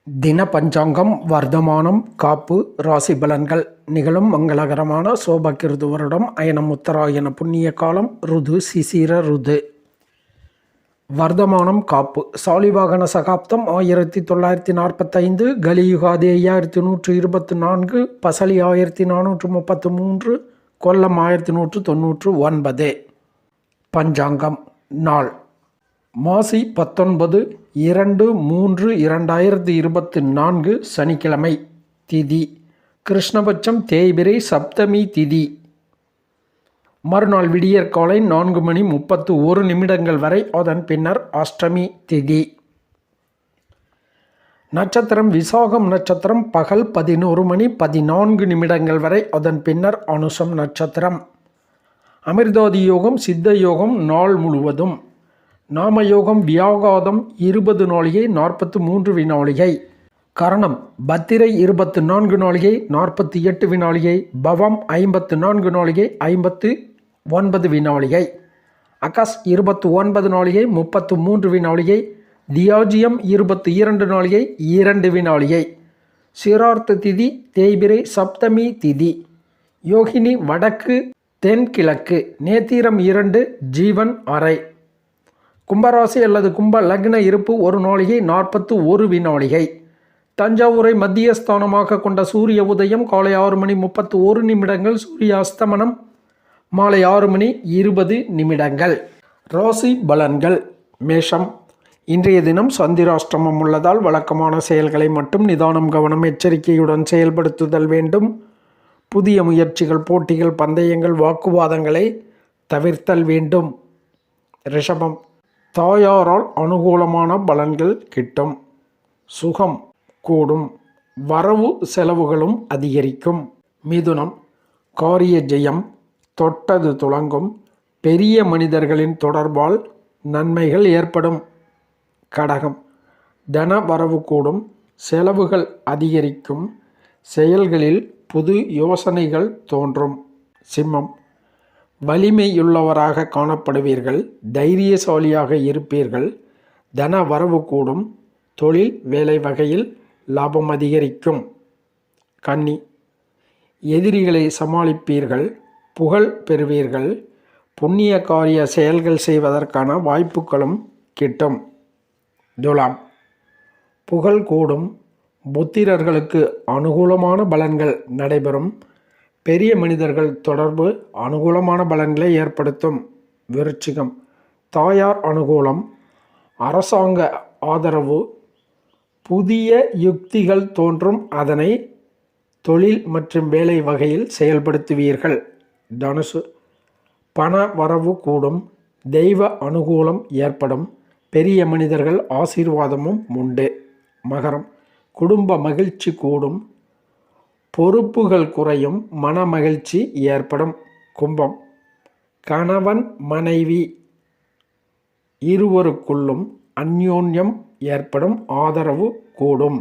தின பஞ்சாங்கம் வர்த்தமானம் காப்பு ராசி பலன்கள் நிகழும் மங்களகரமான சோபகிருது வருடம் அயனம் உத்தராயண புண்ணிய காலம் ருது சிசிர ருது. வர்த்தமானம் காப்பு சாலிவாகன சகாப்தம் 1945, கலியுகாதி 5124, பசலி 1433, கொல்லம் 1199. பஞ்சாங்கம் நாள் மாசி 19/2/2024 சனிக்கிழமை. திதி கிருஷ்ணபட்சம் தேய்பிரை சப்தமி திதி. மறுநாள் விடியற்காலை 4:31 வரை, அதன் பின்னர் அஷ்டமி திதி. நட்சத்திரம் விசாகம் நட்சத்திரம் பகல் 11:14 வரை, அதன் பின்னர் அனுசம் நட்சத்திரம். அமிர்தாதி யோகம் சித்த யோகம் நாள் முழுவதும். நாமயோகம் வியாகாதம் 20 நாழிகை 43 வினாழிகை. கரணம் பத்திரை 24 நாழிகை 48 வினாழிகை. பவம் 54 நாழிகை 59 வினாழிகை. அகஸ் 29 நாழிகை 33 வினாழிகை. தியாஜியம் 22 நாழிகை 2 வினாழிகை. சிரார்த்த திதி தேய்பிரை சப்தமி திதி. யோகினி வடக்கு தென்கிழக்கு. நேத்திரம் 2 ஜீவன் அறை. கும்பராசி அல்லது கும்ப லக்ன இருப்பு 1 நாழிகை 41 வினாழிகை. தஞ்சாவூரை மத்தியஸ்தானமாக கொண்ட சூரிய உதயம் காலை 6:31, சூரிய அஸ்தமனம் மாலை 6:20. ராசி பலன்கள். மேஷம். இன்றைய தினம் சந்திராஷ்டமம் உள்ளதால் வழக்கமான செயல்களை மட்டும் நிதானம் கவனம் எச்சரிக்கையுடன் செயல்படுத்துதல் வேண்டும். புதிய முயற்சிகள் போட்டிகள் பந்தயங்கள் வாக்குவாதங்களை தவிர்த்தல் வேண்டும். ரிஷபம். தாயாரால் அனுகூலமான பலன்கள் கிட்டும். சுகம் கூடும். வரவு செலவுகளும் அதிகரிக்கும். மிதுனம். காரிய ஜெயம் தொட்டது துலங்கும். பெரிய மனிதர்களின் தொடர்பால் நன்மைகள் ஏற்படும். கடகம். தன வரவு கூடும். செலவுகள் அதிகரிக்கும். செயல்களில் புது யோசனைகள் தோன்றும். சிம்மம். வலிமையுள்ளவராக காணப்படுவீர்கள். தைரியசாலியாக இருப்பீர்கள். தன வரவு கூடும். தொழில் வேலை வகையில் லாபம் அதிகரிக்கும். கன்னி. எதிரிகளை சமாளிப்பீர்கள். புகழ் பெறுவீர்கள். புண்ணிய காரிய செயல்கள் செய்வதற்கான வாய்ப்புகளும் கிட்டும். துலாம். புகழ் கூடும். புத்திரர்களுக்கு அனுகூலமான பலன்கள் நடைபெறும். பெரிய மனிதர்கள் தொடர்பு அனுகூலமான பலன்களை ஏற்படுத்தும். விருச்சிகம். தாயார் அனுகூலம். அரசாங்க ஆதரவு. புதிய யுக்திகள் தோன்றும். அதனை தொழில் மற்றும் வேலை வகையில் செயல்படுத்துவீர்கள். தனுசு. பண வரவு கூடும். தெய்வ அனுகூலம் ஏற்படும். பெரிய மனிதர்கள் ஆசீர்வாதமும் உண்டு. மகரம். குடும்ப மகிழ்ச்சி கூடும். பொறுப்புகள் குறையும். மன மகிழ்ச்சி ஏற்படும். கும்பம். கணவன் மனைவி இருவருக்குள்ளும் அந்யோன்யம் ஏற்படும். ஆதரவு கூடும்.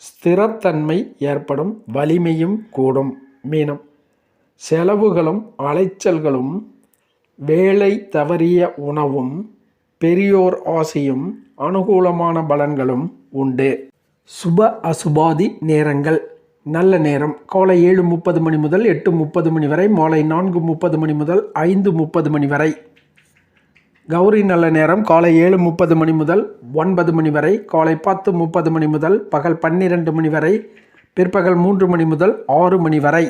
ஸ்திரத்தன்மை ஏற்படும். வலிமையும் கூடும். மீனம். செலவுகளும் அலைச்சல்களும் வேலை தவறிய உணவும் பெரியோர் ஆசையும் அனுகூலமான பலன்களும் உண்டு. சுப அசுபாதி நேரங்கள். நல்ல நேரம் காலை 7:30 முதல் 8:30 வரை, மாலை 4:30 முதல் 5:30 வரை. கௌரி நல்ல நேரம் காலை 7:30 முதல் 9 வரை, காலை 10:30 முதல் பகல் 12 வரை, பிற்பகல் 3 முதல் 6 வரை.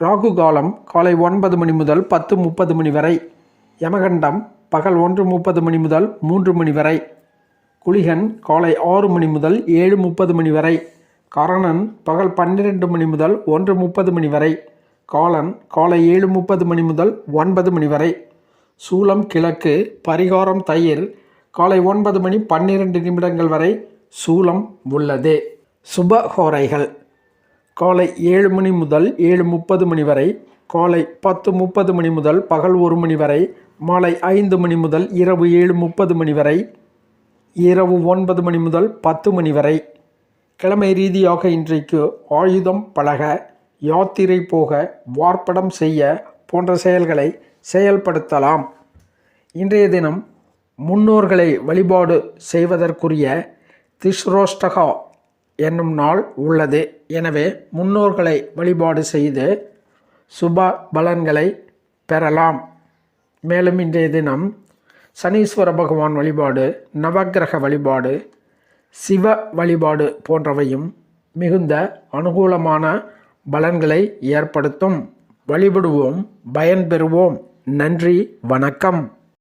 ராகு காலம் காலை 9 முதல் 10:30 வரை. யமகண்டம் பகல் 1:30 முதல் 3 வரை. குளிகன் காலை 6 முதல் 7:30 வரை. கரணன் பகல் 12 முதல் 1:30 வரை. காலன் காலை 7:30 முதல் 9 வரை. சூலம் கிழக்கு. பரிகாரம் தயிர். காலை 9:12 வரை சூலம் உள்ளது. சுபஹோரைகள் காலை 7 முதல் 7:30 வரை, காலை 10:30 முதல் பகல் 1 வரை, மாலை 5 முதல் இரவு 7:30 வரை, இரவு 9 முதல் 10 வரை. கிழமை ரீதியாக இன்றைக்கு ஆயுதம் பழக, யாத்திரை போக, வார்ப்படம் செய்ய போன்ற செயல்களை செயல்படுத்தலாம். இன்றைய தினம் முன்னோர்களை வழிபாடு செய்வதற்குரிய திஸ்ரோஷ்டகா என்னும் நாள் உள்ளது. எனவே முன்னோர்களை வழிபாடு செய்து சுப பலன்களை பெறலாம். மேலும் இன்றைய தினம் சனீஸ்வர பகவான் வழிபாடு, நவக்கிரக வழிபாடு, சிவ வழிபாடு போன்றவையும் மிகுந்த அனுகூலமான பலன்களை ஏற்படுத்தும். வழிபடுவோம், பயன்பெறுவோம். நன்றி, வணக்கம்.